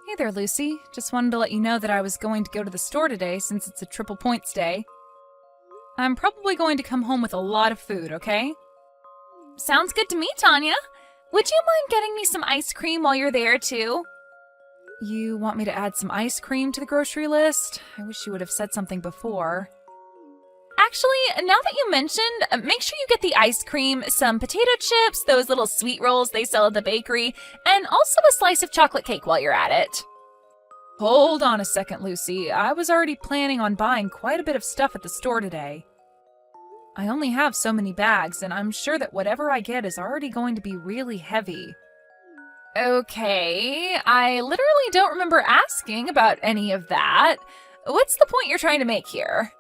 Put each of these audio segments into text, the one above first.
Hey there, Lucy. Just wanted to let you know that I was going to go to the store today since it's a triple points day. I'm probably going to come home with a lot of food, okay? Sounds good to me, Tanya. Would you mind getting me some ice cream while you're there, too? You want me to add some ice cream to the grocery list? I wish you would have said something before. Actually, now that you mentioned, make sure you get the ice cream, some potato chips, those little sweet rolls they sell at the bakery, and also a slice of chocolate cake while you're at it. Hold on a second, Lucy. I was already planning on buying quite a bit of stuff at the store today. I only have so many bags, and I'm sure that whatever I get is already going to be really heavy. Okay, I literally don't remember asking about any of that. What's the point you're trying to make here?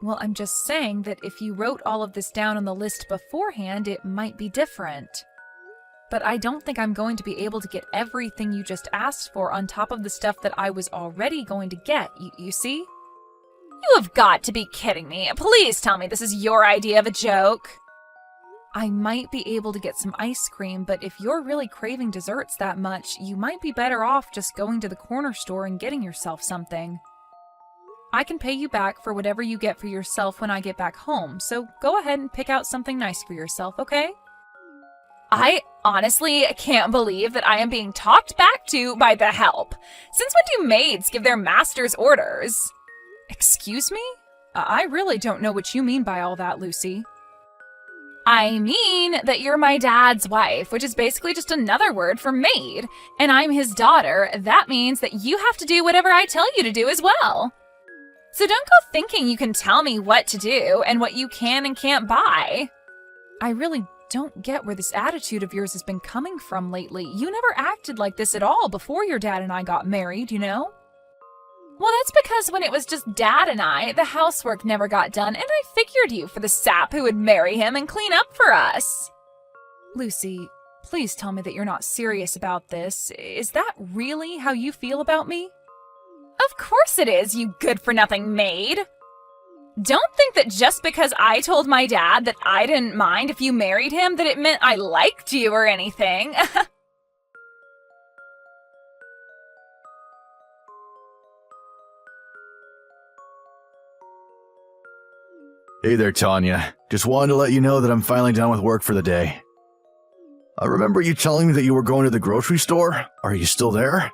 Well, I'm just saying that if you wrote all of this down on the list beforehand, it might be different. But I don't think I'm going to be able to get everything you just asked for on top of the stuff that I was already going to get, you see? You have got to be kidding me. Please tell me this is your idea of a joke. I might be able to get some ice cream, but if you're really craving desserts that much, you might be better off just going to the corner store and getting yourself something. I can pay you back for whatever you get for yourself when I get back home, so go ahead and pick out something nice for yourself, okay? I honestly can't believe that I am being talked back to by the help. Since when do maids give their masters orders? Excuse me? I really don't know what you mean by all that, Lucy. I mean that you're my dad's wife, which is basically just another word for maid, and I'm his daughter. That means that you have to do whatever I tell you to do as well. So don't go thinking you can tell me what to do and what you can and can't buy. I really don't get where this attitude of yours has been coming from lately. You never acted like this at all before your dad and I got married, you know? Well, that's because when it was just Dad and I, the housework never got done, and I figured you for the sap who would marry him and clean up for us. Lucy, please tell me that you're not serious about this. Is that really how you feel about me? Of course it is, you good-for-nothing maid. Don't think that just because I told my dad that I didn't mind if you married him that it meant I liked you or anything. Hey there, Tanya. Just wanted to let you know that I'm finally done with work for the day. I remember you telling me that you were going to the grocery store. Are you still there?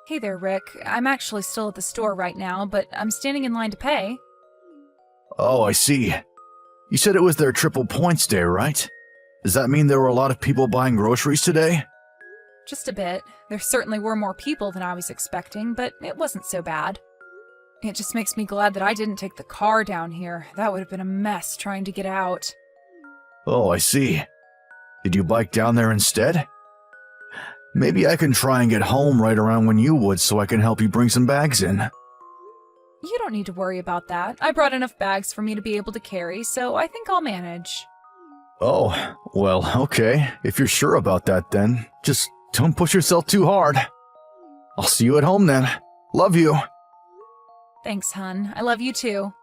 Hey there, Rick. I'm actually still at the store right now, but I'm standing in line to pay. Oh, I see. You said it was their triple points day, right? Does that mean there were a lot of people buying groceries today? Just a bit. There certainly were more people than I was expecting, but it wasn't so bad. It just makes me glad that I didn't take the car down here. That would have been a mess trying to get out. Oh, I see. Did you bike down there instead? Maybe I can try and get home right around when you would so I can help you bring some bags in. You don't need to worry about that. I brought enough bags for me to be able to carry, so I think I'll manage. Oh, well, okay. If you're sure about that then, just don't push yourself too hard. I'll see you at home then. Love you. Thanks, hun. I love you too.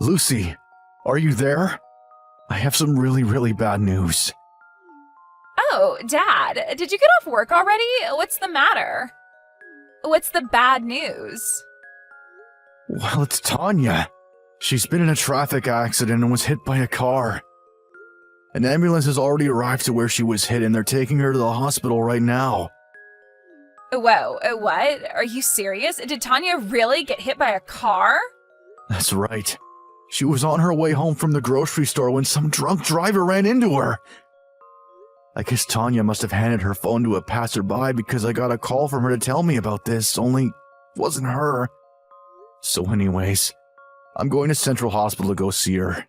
Lucy, are you there? I have some really bad news. Oh, Dad, did you get off work already? What's the matter? What's the bad news? Well, it's Tanya. She's been in a traffic accident and was hit by a car. An ambulance has already arrived to where she was hit and they're taking her to the hospital right now. Whoa, what? Are you serious? Did Tanya really get hit by a car? That's right. She was on her way home from the grocery store when some drunk driver ran into her. I guess Tanya must have handed her phone to a passerby because I got a call from her to tell me about this, only it wasn't her. So anyways, I'm going to Central Hospital to go see her.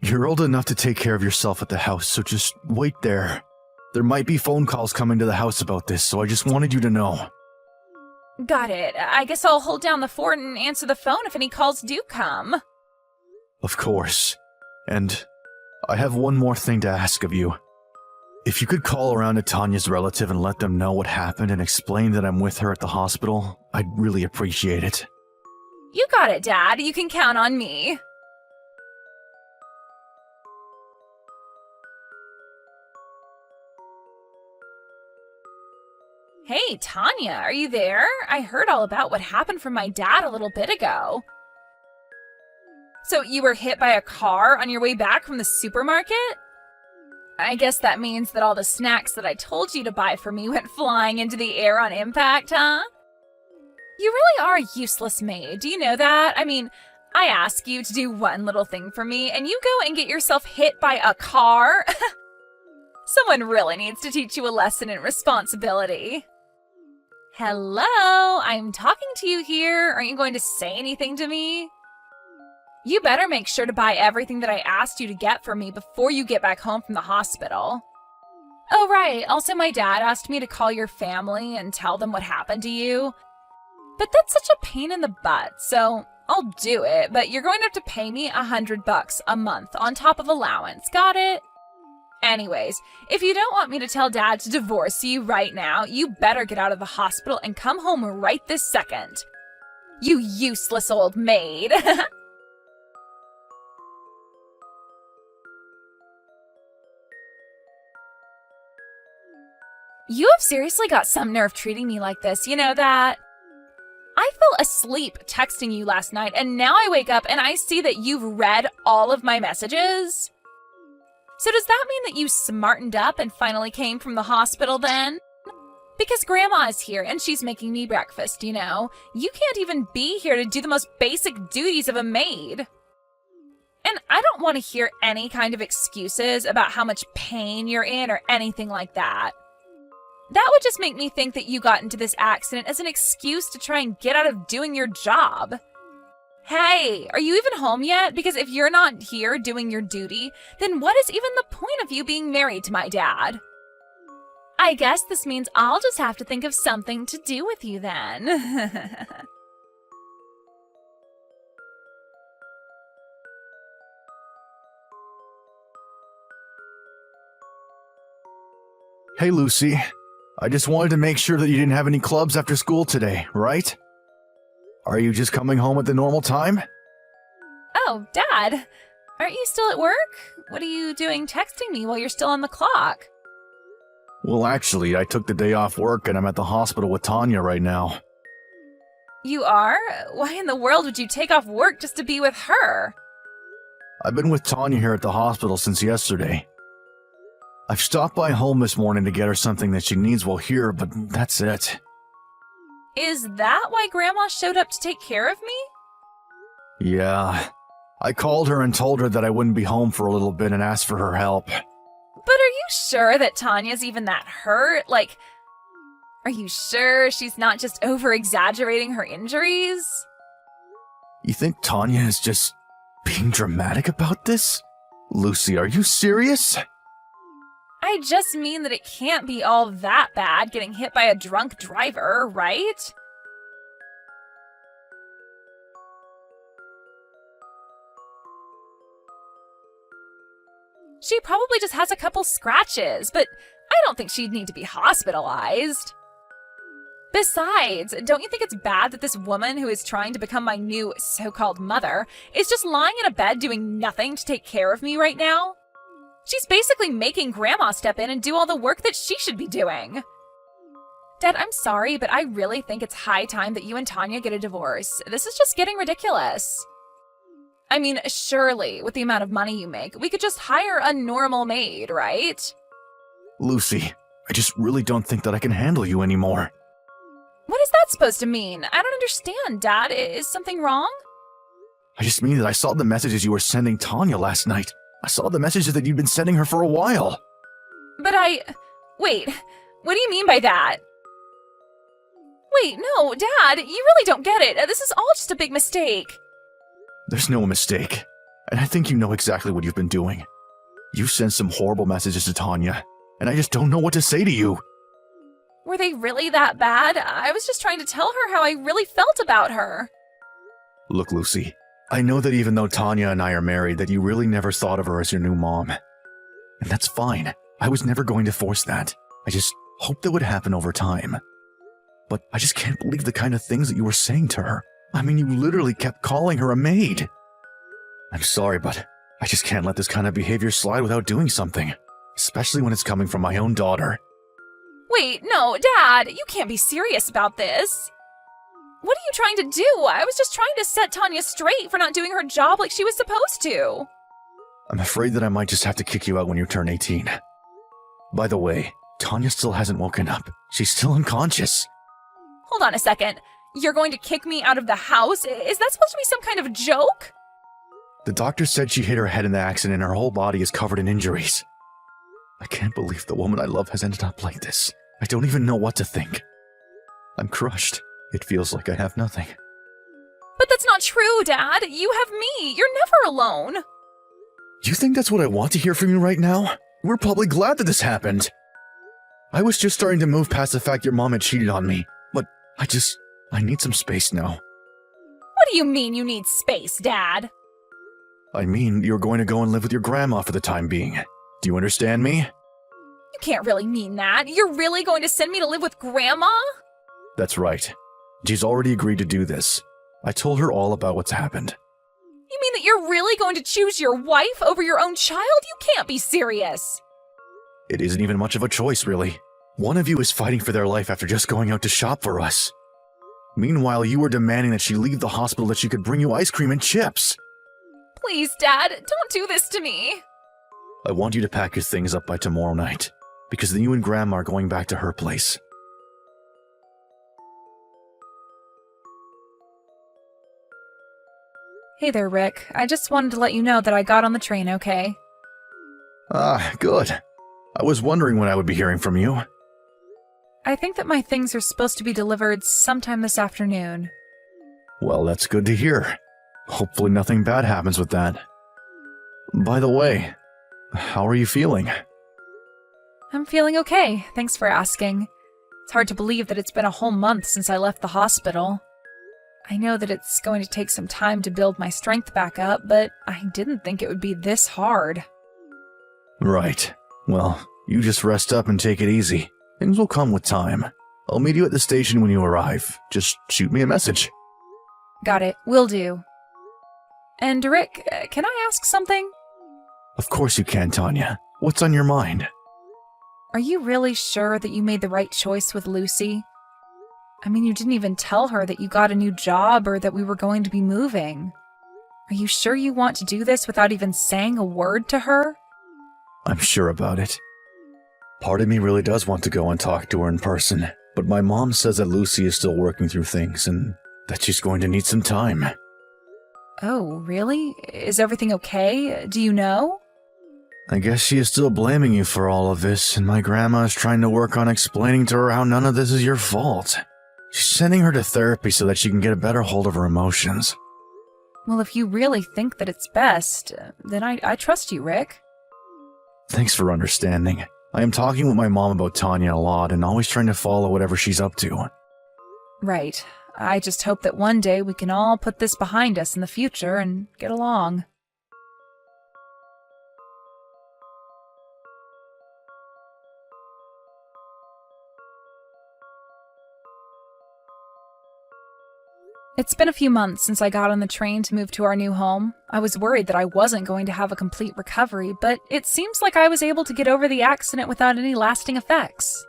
You're old enough to take care of yourself at the house, so just wait there. There might be phone calls coming to the house about this, so I just wanted you to know. Got it. I guess I'll hold down the fort and answer the phone if any calls do come. Of course. And I have one more thing to ask of you. If you could call around to Tanya's relative and let them know what happened and explain that I'm with her at the hospital, I'd really appreciate it. You got it, Dad. You can count on me. Hey, Tanya, are you there? I heard all about what happened from my dad a little bit ago. So you were hit by a car on your way back from the supermarket? I guess that means that all the snacks that I told you to buy for me went flying into the air on impact, huh? You really are a useless maid, do you know that? I mean, I ask you to do one little thing for me, and you go and get yourself hit by a car? Someone really needs to teach you a lesson in responsibility. Hello, I'm talking to you here. Aren't you going to say anything to me? You better make sure to buy everything that I asked you to get for me before you get back home from the hospital. Oh, right. Also, my dad asked me to call your family and tell them what happened to you. But that's such a pain in the butt, so I'll do it, but you're going to have to pay me $100 a month on top of allowance. Got it? Anyways, if you don't want me to tell Dad to divorce you right now, you better get out of the hospital and come home right this second. You useless old maid. You have seriously got some nerve treating me like this, you know that? I fell asleep texting you last night, and now I wake up and I see that you've read all of my messages. So does that mean that you smartened up and finally came from the hospital then? Because Grandma is here and she's making me breakfast, you know. You can't even be here to do the most basic duties of a maid. And I don't want to hear any kind of excuses about how much pain you're in or anything like that. That would just make me think that you got into this accident as an excuse to try and get out of doing your job. Hey, are you even home yet? Because if you're not here doing your duty, then what is even the point of you being married to my dad? I guess this means I'll just have to think of something to do with you then. Hey, Lucy. I just wanted to make sure that you didn't have any clubs after school today, right? Are you just coming home at the normal time? Oh, Dad, aren't you still at work? What are you doing texting me while you're still on the clock? Well, actually, I took the day off work and I'm at the hospital with Tanya right now. You are? Why in the world would you take off work just to be with her? I've been with Tanya here at the hospital since yesterday. I've stopped by home this morning to get her something that she needs while here, but that's it. Is that why Grandma showed up to take care of me? Yeah. I called her and told her that I wouldn't be home for a little bit and asked for her help. But are you sure that Tanya's even that hurt? Like, are you sure she's not just over-exaggerating her injuries? You think Tanya is just being dramatic about this? Lucy, are you serious? I just mean that it can't be all that bad getting hit by a drunk driver, right? She probably just has a couple scratches, but I don't think she'd need to be hospitalized. Besides, don't you think it's bad that this woman who is trying to become my new so-called mother is just lying in a bed doing nothing to take care of me right now? She's basically making Grandma step in and do all the work that she should be doing. Dad, I'm sorry, but I really think it's high time that you and Tanya get a divorce. This is just getting ridiculous. I mean, surely, with the amount of money you make, we could just hire a normal maid, right? Lucy, I just really don't think that I can handle you anymore. What is that supposed to mean? I don't understand, Dad. Is something wrong? I just mean that I saw the messages you were sending Tanya last night. I saw the messages that you'd been sending her for a while. But wait, what do you mean by that? Wait, no, Dad, you really don't get it. This is all just a big mistake. There's no mistake. And I think you know exactly what you've been doing. You sent some horrible messages to Tanya, and I just don't know what to say to you. Were they really that bad? I was just trying to tell her how I really felt about her. Look, Lucy, I know that even though Tanya and I are married, that you really never thought of her as your new mom. And that's fine. I was never going to force that. I just hoped that would happen over time. But I just can't believe the kind of things that you were saying to her. I mean, you literally kept calling her a maid. I'm sorry, but I just can't let this kind of behavior slide without doing something. Especially when it's coming from my own daughter. Wait, no, Dad, you can't be serious about this. What are you trying to do? I was just trying to set Tanya straight for not doing her job like she was supposed to. I'm afraid that I might just have to kick you out when you turn 18. By the way, Tanya still hasn't woken up. She's still unconscious. Hold on a second. You're going to kick me out of the house? Is that supposed to be some kind of joke? The doctor said she hit her head in the accident and her whole body is covered in injuries. I can't believe the woman I love has ended up like this. I don't even know what to think. I'm crushed. It feels like I have nothing. But that's not true, Dad. You have me. You're never alone. You think that's what I want to hear from you right now? We're probably glad that this happened. I was just starting to move past the fact your mom had cheated on me, but I need some space now. What do you mean you need space, Dad? I mean, you're going to go and live with your grandma for the time being. Do you understand me? You can't really mean that. You're really going to send me to live with Grandma? That's right. She's already agreed to do this. I told her all about what's happened. You mean that you're really going to choose your wife over your own child? You can't be serious. It isn't even much of a choice, really. One of you is fighting for their life after just going out to shop for us. Meanwhile, you were demanding that she leave the hospital that she could bring you ice cream and chips. Please, Dad, don't do this to me. I want you to pack your things up by tomorrow night, because then you and Grandma are going back to her place. Hey there, Rick. I just wanted to let you know that I got on the train okay. Ah, good. I was wondering when I would be hearing from you. I think that my things are supposed to be delivered sometime this afternoon. Well, that's good to hear. Hopefully nothing bad happens with that. By the way, how are you feeling? I'm feeling okay, thanks for asking. It's hard to believe that it's been a whole month since I left the hospital. I know that it's going to take some time to build my strength back up, but I didn't think it would be this hard. Right. Well, you just rest up and take it easy. Things will come with time. I'll meet you at the station when you arrive. Just shoot me a message. Got it, will do. And Rick, can I ask something? Of course you can, Tanya. What's on your mind? Are you really sure that you made the right choice with Lucy? I mean, you didn't even tell her that you got a new job or that we were going to be moving. Are you sure you want to do this without even saying a word to her? I'm sure about it. Part of me really does want to go and talk to her in person, but my mom says that Lucy is still working through things and that she's going to need some time. Oh, really? Is everything okay? Do you know? I guess she is still blaming you for all of this, and my grandma is trying to work on explaining to her how none of this is your fault. She's sending her to therapy so that she can get a better hold of her emotions. Well, if you really think that it's best, then I trust you, Rick. Thanks for understanding. I am talking with my mom about Tanya a lot and always trying to follow whatever she's up to. Right. I just hope that one day we can all put this behind us in the future and get along. It's been a few months since I got on the train to move to our new home. I was worried that I wasn't going to have a complete recovery, but it seems like I was able to get over the accident without any lasting effects.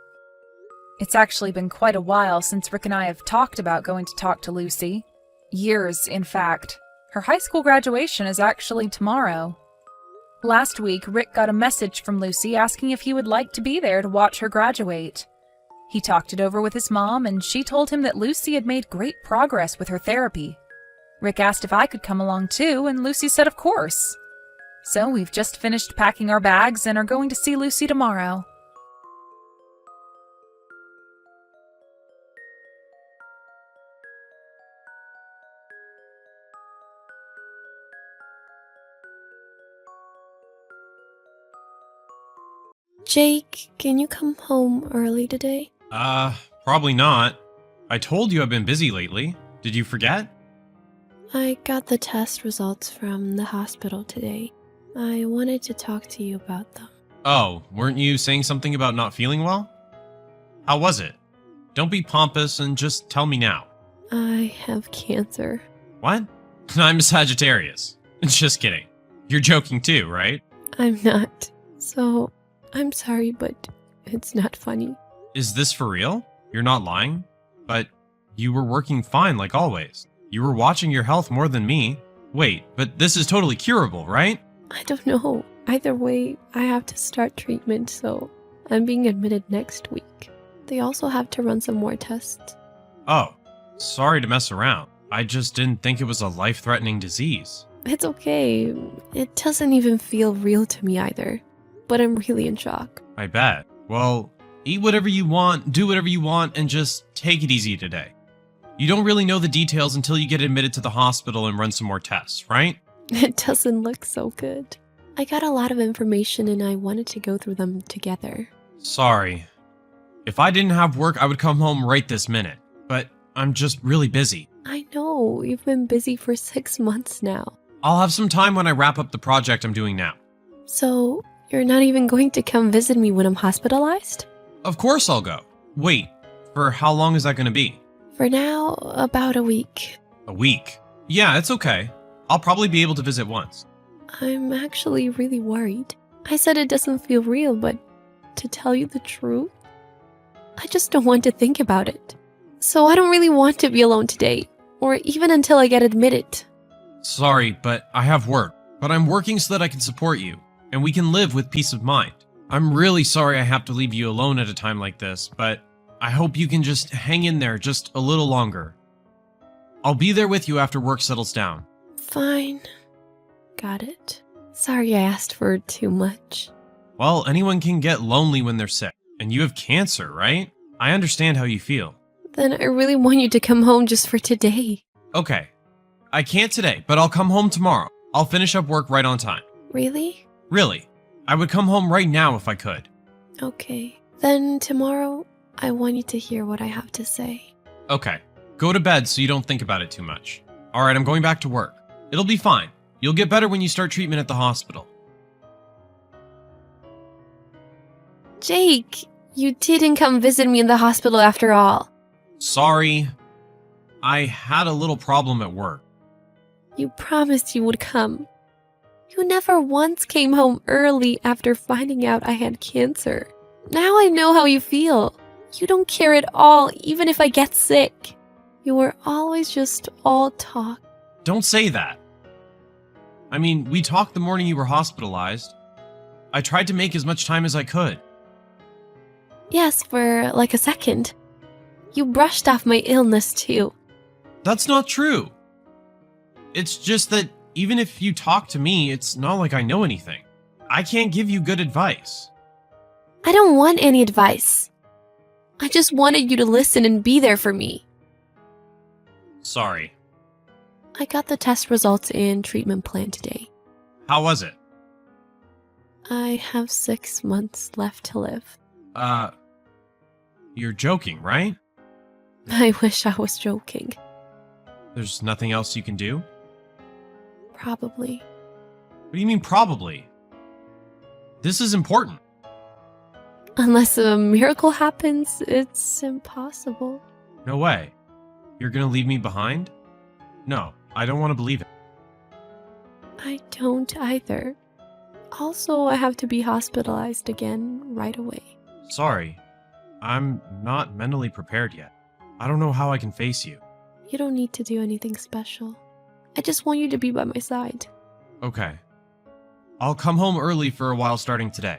It's actually been quite a while since Rick and I have talked about going to talk to Lucy. Years, in fact. Her high school graduation is actually tomorrow. Last week, Rick got a message from Lucy asking if he would like to be there to watch her graduate. He talked it over with his mom, and she told him that Lucy had made great progress with her therapy. Rick asked if I could come along too, and Lucy said of course. So we've just finished packing our bags and are going to see Lucy tomorrow. Jake, can you come home early today? Probably not. I told you I've been busy lately. Did you forget? I got the test results from the hospital today. I wanted to talk to you about them. Oh, weren't you saying something about not feeling well? How was it? Don't be pompous and just tell me now. I have cancer. What? I'm a Sagittarius. Just kidding. You're joking too, right? I'm not. So, I'm sorry, but it's not funny. Is this for real? You're not lying? But you were working fine like always. You were watching your health more than me. Wait, but this is totally curable, right? I don't know. Either way, I have to start treatment, so I'm being admitted next week. They also have to run some more tests. Oh, sorry to mess around. I just didn't think it was a life-threatening disease. It's okay. It doesn't even feel real to me either. But I'm really in shock. I bet. Well, eat whatever you want, do whatever you want, and just take it easy today. You don't really know the details until you get admitted to the hospital and run some more tests, right? It doesn't look so good. I got a lot of information and I wanted to go through them together. Sorry. If I didn't have work, I would come home right this minute. But I'm just really busy. I know, you've been busy for 6 months now. I'll have some time when I wrap up the project I'm doing now. So, you're not even going to come visit me when I'm hospitalized? Of course I'll go. Wait, for how long is that going to be? For now, about a week. A week? Yeah, it's okay. I'll probably be able to visit once. I'm actually really worried. I said it doesn't feel real, but to tell you the truth, I just don't want to think about it. So I don't really want to be alone today, or even until I get admitted. Sorry, but I have work. But I'm working so that I can support you, and we can live with peace of mind. I'm really sorry I have to leave you alone at a time like this, but I hope you can just hang in there just a little longer. I'll be there with you after work settles down. Fine. Got it. Sorry I asked for too much. Well, anyone can get lonely when they're sick, and you have cancer, right? I understand how you feel. Then I really want you to come home just for today. Okay. I can't today, but I'll come home tomorrow. I'll finish up work right on time. Really? Really. I would come home right now if I could. Okay. Then tomorrow, I want you to hear what I have to say. Okay. Go to bed so you don't think about it too much. Alright, I'm going back to work. It'll be fine. You'll get better when you start treatment at the hospital. Jake, you didn't come visit me in the hospital after all. Sorry. I had a little problem at work. You promised you would come. You never once came home early after finding out I had cancer. Now I know how you feel. You don't care at all, even if I get sick. You were always just all talk. Don't say that. I mean, we talked the morning you were hospitalized. I tried to make as much time as I could. Yes, for like a second. You brushed off my illness too. That's not true. It's just that even if you talk to me, it's not like I know anything. I can't give you good advice. I don't want any advice. I just wanted you to listen and be there for me. Sorry. I got the test results and treatment plan today. How was it? I have 6 months left to live. You're joking, right? I wish I was joking. There's nothing else you can do? Probably. What do you mean, probably? This is important. Unless a miracle happens, it's impossible. No way. You're gonna leave me behind? No, I don't want to believe it. I don't either. Also, I have to be hospitalized again right away. Sorry. I'm not mentally prepared yet. I don't know how I can face you. You don't need to do anything special. I just want you to be by my side. Okay. I'll come home early for a while starting today.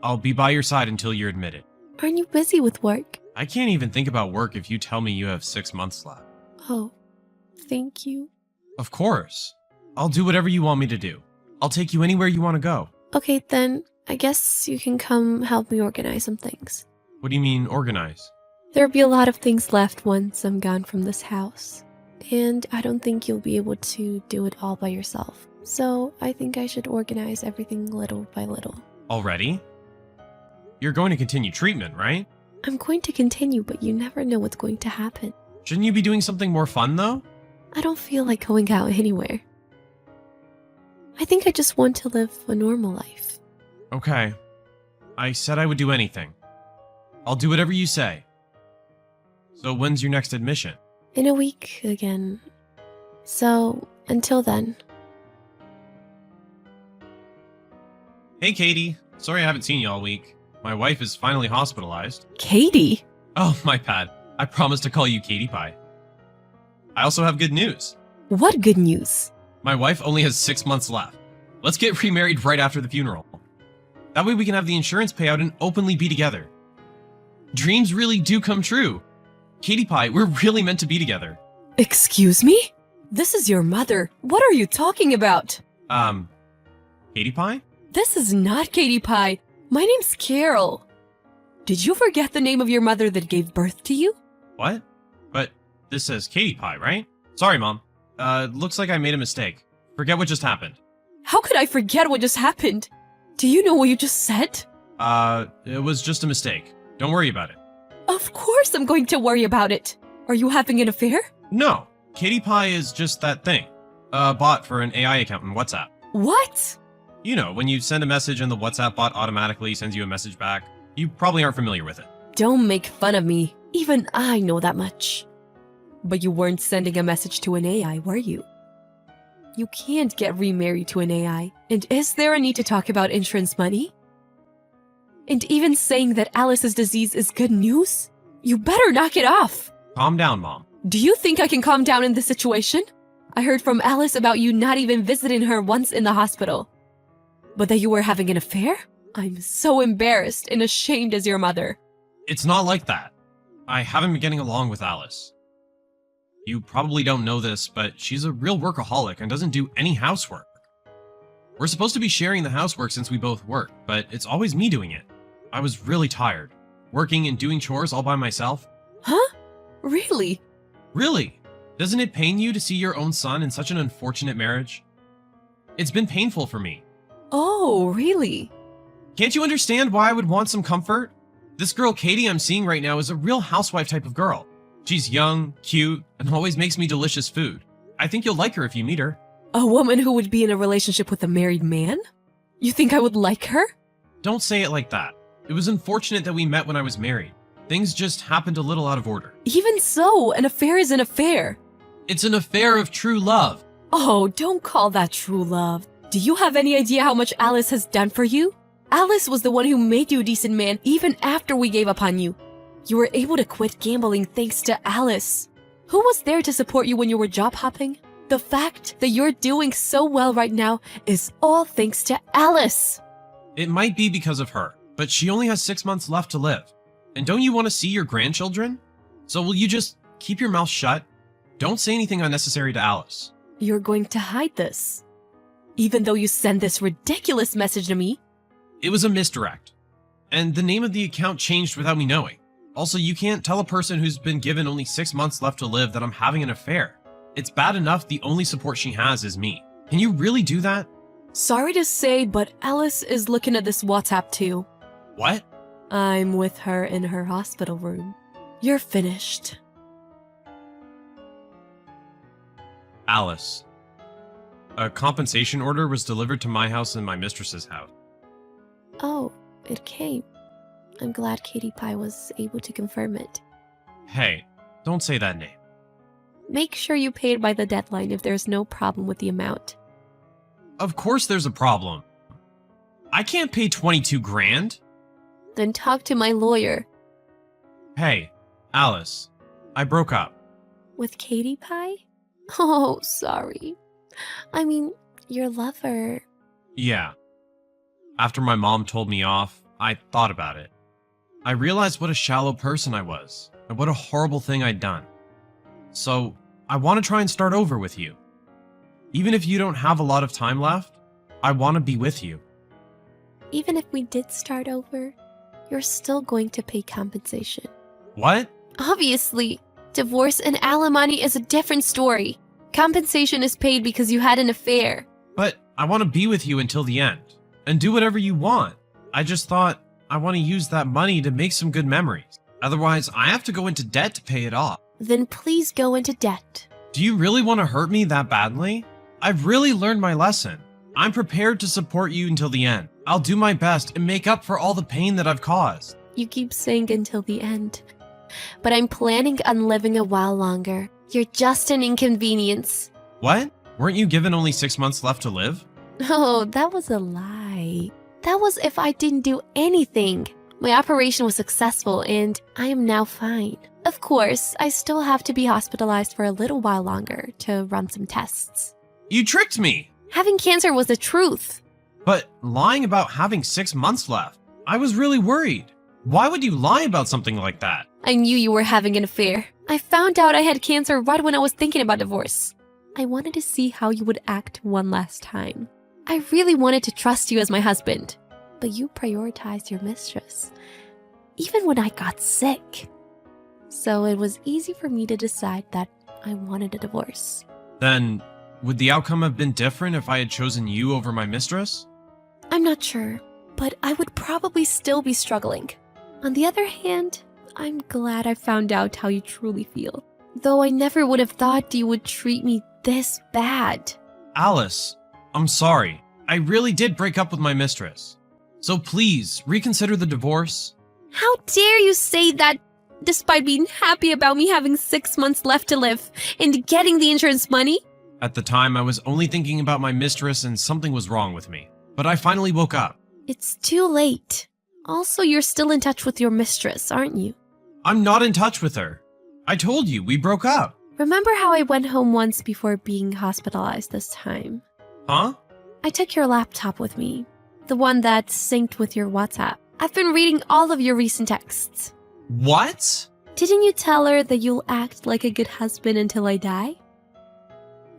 I'll be by your side until you're admitted. Aren't you busy with work? I can't even think about work if you tell me you have 6 months left. Oh, thank you. Of course. I'll do whatever you want me to do. I'll take you anywhere you want to go. Okay, then I guess you can come help me organize some things. What do you mean, organize? There'll be a lot of things left once I'm gone from this house. And I don't think you'll be able to do it all by yourself. So I think I should organize everything little by little. Already? You're going to continue treatment, right? I'm going to continue, but you never know what's going to happen. Shouldn't you be doing something more fun, though? I don't feel like going out anywhere. I think I just want to live a normal life. Okay. I said I would do anything. I'll do whatever you say. So when's your next admission? In a week again. So, until then. Hey, Katie. Sorry I haven't seen you all week. My wife is finally hospitalized. Katie? Oh, my bad. I promised to call you Katie Pie. I also have good news. What good news? My wife only has 6 months left. Let's get remarried right after the funeral. That way we can have the insurance payout and openly be together. Dreams really do come true. Katie Pie, we're really meant to be together. Excuse me? This is your mother. What are you talking about? Katie Pie? This is not Katie Pie. My name's Carol. Did you forget the name of your mother that gave birth to you? What? But this says Katie Pie, right? Sorry, Mom. Looks like I made a mistake. Forget what just happened. How could I forget what just happened? Do you know what you just said? It was just a mistake. Don't worry about it. Of course I'm going to worry about it. Are you having an affair? No, Katie Pie is just that thing. A bot for an AI account in WhatsApp. What? You know, when you send a message and the WhatsApp bot automatically sends you a message back. You probably aren't familiar with it. Don't make fun of me. Even I know that much. But you weren't sending a message to an AI, were you? You can't get remarried to an AI. And is there a need to talk about insurance money? And even saying that Alice's disease is good news? You better knock it off. Calm down, Mom. Do you think I can calm down in this situation? I heard from Alice about you not even visiting her once in the hospital. But that you were having an affair? I'm so embarrassed and ashamed as your mother. It's not like that. I haven't been getting along with Alice. You probably don't know this, but she's a real workaholic and doesn't do any housework. We're supposed to be sharing the housework since we both work, but it's always me doing it. I was really tired. Working and doing chores all by myself. Huh? Really? Really? Doesn't it pain you to see your own son in such an unfortunate marriage? It's been painful for me. Oh, really? Can't you understand why I would want some comfort? This girl Katie I'm seeing right now is a real housewife type of girl. She's young, cute, and always makes me delicious food. I think you'll like her if you meet her. A woman who would be in a relationship with a married man? You think I would like her? Don't say it like that. It was unfortunate that we met when I was married. Things just happened a little out of order. Even so, an affair is an affair. It's an affair of true love. Oh, don't call that true love. Do you have any idea how much Alice has done for you? Alice was the one who made you a decent man even after we gave up on you. You were able to quit gambling thanks to Alice. Who was there to support you when you were job hopping? The fact that you're doing so well right now is all thanks to Alice. It might be because of her, but she only has 6 months left to live. And don't you want to see your grandchildren? So will you just keep your mouth shut? Don't say anything unnecessary to Alice. You're going to hide this. Even though you send this ridiculous message to me. It was a misdirect. And the name of the account changed without me knowing. Also, you can't tell a person who's been given only 6 months left to live that I'm having an affair. It's bad enough the only support she has is me. Can you really do that? Sorry to say, but Alice is looking at this WhatsApp too. What? I'm with her in her hospital room. You're finished. Alice. A compensation order was delivered to my house and my mistress's house. Oh, it came. I'm glad Katie Pie was able to confirm it. Hey, don't say that name. Make sure you pay it by the deadline if there's no problem with the amount. Of course there's a problem. I can't pay 22 grand. Then talk to my lawyer. Hey, Alice, I broke up. With Katie Pie? Oh, sorry. I mean, your lover. Yeah. After my mom told me off, I thought about it. I realized what a shallow person I was, and what a horrible thing I'd done. So, I want to try and start over with you. Even if you don't have a lot of time left, I want to be with you. Even if we did start over, you're still going to pay compensation. What? Obviously, divorce and alimony is a different story. Compensation is paid because you had an affair. But I want to be with you until the end, and do whatever you want. I just thought I want to use that money to make some good memories. Otherwise, I have to go into debt to pay it off. Then please go into debt. Do you really want to hurt me that badly? I've really learned my lesson. I'm prepared to support you until the end. I'll do my best and make up for all the pain that I've caused. You keep saying until the end. But I'm planning on living a while longer. You're just an inconvenience. What? Weren't you given only 6 months left to live? Oh, that was a lie. That was if I didn't do anything. My operation was successful and I am now fine. Of course, I still have to be hospitalized for a little while longer to run some tests. You tricked me! Having cancer was the truth. But lying about having 6 months left, I was really worried. Why would you lie about something like that? I knew you were having an affair. I found out I had cancer right when I was thinking about divorce. I wanted to see how you would act one last time. I really wanted to trust you as my husband, but you prioritized your mistress, even when I got sick. So it was easy for me to decide that I wanted a divorce. Then, would the outcome have been different if I had chosen you over my mistress? I'm not sure, but I would probably still be struggling. On the other hand, I'm glad I found out how you truly feel. Though I never would have thought you would treat me this bad. Alice, I'm sorry. I really did break up with my mistress. So please, reconsider the divorce. How dare you say that despite being happy about me having 6 months left to live and getting the insurance money? At the time, I was only thinking about my mistress and something was wrong with me. But I finally woke up. It's too late. Also, you're still in touch with your mistress, aren't you? I'm not in touch with her. I told you, we broke up. Remember how I went home once before being hospitalized this time? Huh? I took your laptop with me, the one that's synced with your WhatsApp. I've been reading all of your recent texts. What? Didn't you tell her that you'll act like a good husband until I die?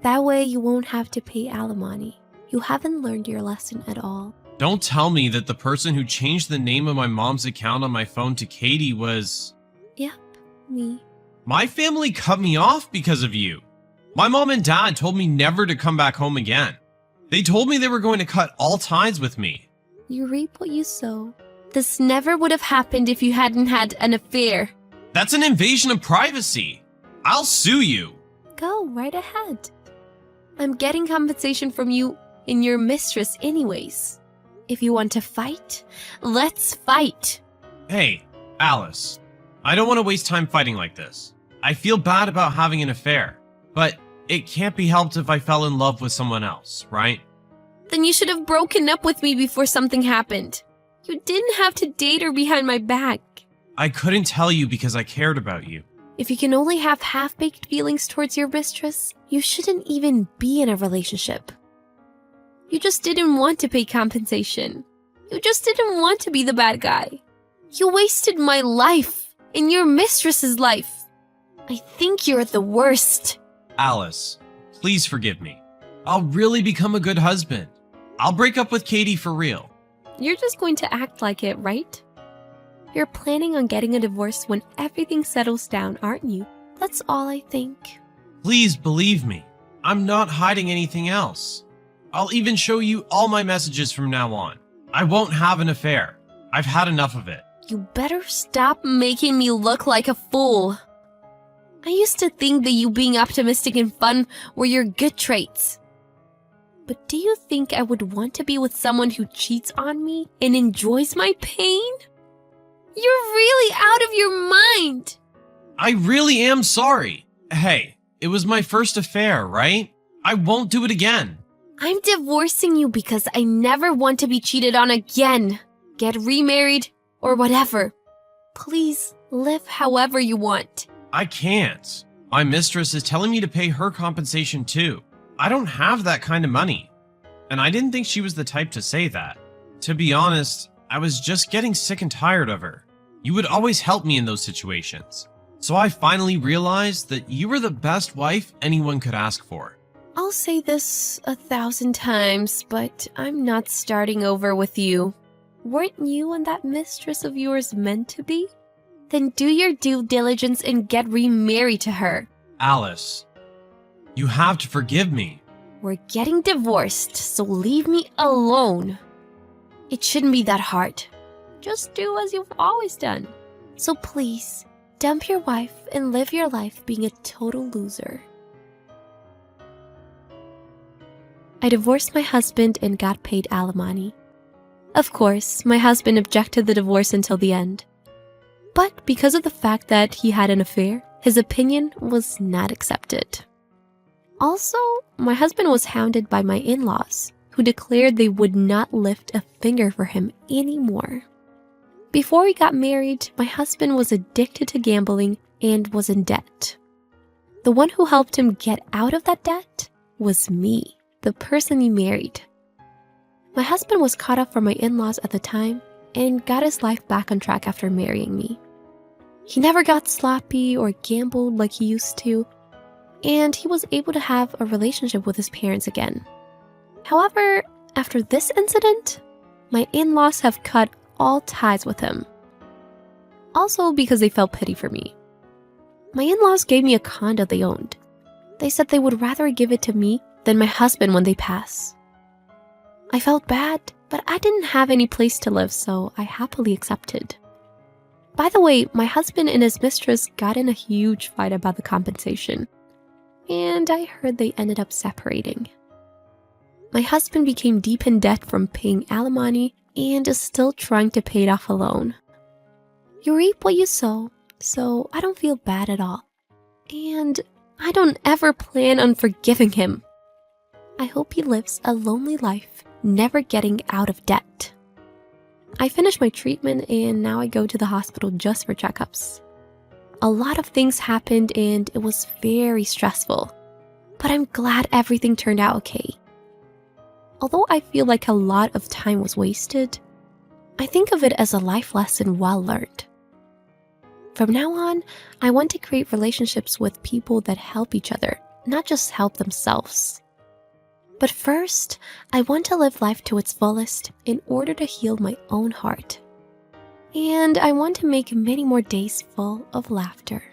That way you won't have to pay alimony. You haven't learned your lesson at all. Don't tell me that the person who changed the name of my mom's account on my phone to Katie was... Yep, me. My family cut me off because of you. My mom and dad told me never to come back home again. They told me they were going to cut all ties with me. You reap what you sow. This never would have happened if you hadn't had an affair. That's an invasion of privacy. I'll sue you. Go right ahead. I'm getting compensation from you and your mistress anyways. If you want to fight, let's fight. Hey, Alice. I don't want to waste time fighting like this. I feel bad about having an affair, but it can't be helped if I fell in love with someone else, right? Then you should have broken up with me before something happened. You didn't have to date her behind my back. I couldn't tell you because I cared about you. If you can only have half-baked feelings towards your mistress, you shouldn't even be in a relationship. You just didn't want to pay compensation. You just didn't want to be the bad guy. You wasted my life and your mistress's life. I think you're the worst. Alice, please forgive me. I'll really become a good husband. I'll break up with Katie for real. You're just going to act like it, right? You're planning on getting a divorce when everything settles down, aren't you? That's all I think. Please believe me. I'm not hiding anything else. I'll even show you all my messages from now on. I won't have an affair. I've had enough of it. You better stop making me look like a fool. I used to think that you being optimistic and fun were your good traits. But do you think I would want to be with someone who cheats on me and enjoys my pain? You're really out of your mind. I really am sorry. Hey, it was my first affair, right? I won't do it again. I'm divorcing you because I never want to be cheated on again. Get remarried or whatever. Please live however you want. I can't. My mistress is telling me to pay her compensation too. I don't have that kind of money. And I didn't think she was the type to say that. To be honest, I was just getting sick and tired of her. You would always help me in those situations. So I finally realized that you were the best wife anyone could ask for. I'll say this 1,000 times, but I'm not starting over with you. Weren't you and that mistress of yours meant to be? Then do your due diligence and get remarried to her. Alice, you have to forgive me. We're getting divorced, so leave me alone. It shouldn't be that hard. Just do as you've always done. So please, dump your wife and live your life being a total loser. I divorced my husband and got paid alimony. Of course, my husband objected the divorce until the end. But because of the fact that he had an affair, his opinion was not accepted. Also, my husband was hounded by my in-laws, who declared they would not lift a finger for him anymore. Before we got married, my husband was addicted to gambling and was in debt. The one who helped him get out of that debt was me, the person he married. My husband was caught up from my in-laws at the time and got his life back on track after marrying me. He never got sloppy or gambled like he used to, and he was able to have a relationship with his parents again. However, after this incident, my in-laws have cut all ties with him. Also because they felt pity for me. My in-laws gave me a condo they owned. They said they would rather give it to me than my husband when they pass. I felt bad, but I didn't have any place to live, so I happily accepted. By the way, my husband and his mistress got in a huge fight about the compensation, and I heard they ended up separating. My husband became deep in debt from paying alimony and is still trying to pay it off alone. You reap what you sow, so I don't feel bad at all. And I don't ever plan on forgiving him. I hope he lives a lonely life, never getting out of debt. I finished my treatment and now I go to the hospital just for checkups. A lot of things happened and it was very stressful, but I'm glad everything turned out okay. Although I feel like a lot of time was wasted, I think of it as a life lesson well learned. From now on, I want to create relationships with people that help each other, not just help themselves. But first, I want to live life to its fullest in order to heal my own heart. And I want to make many more days full of laughter.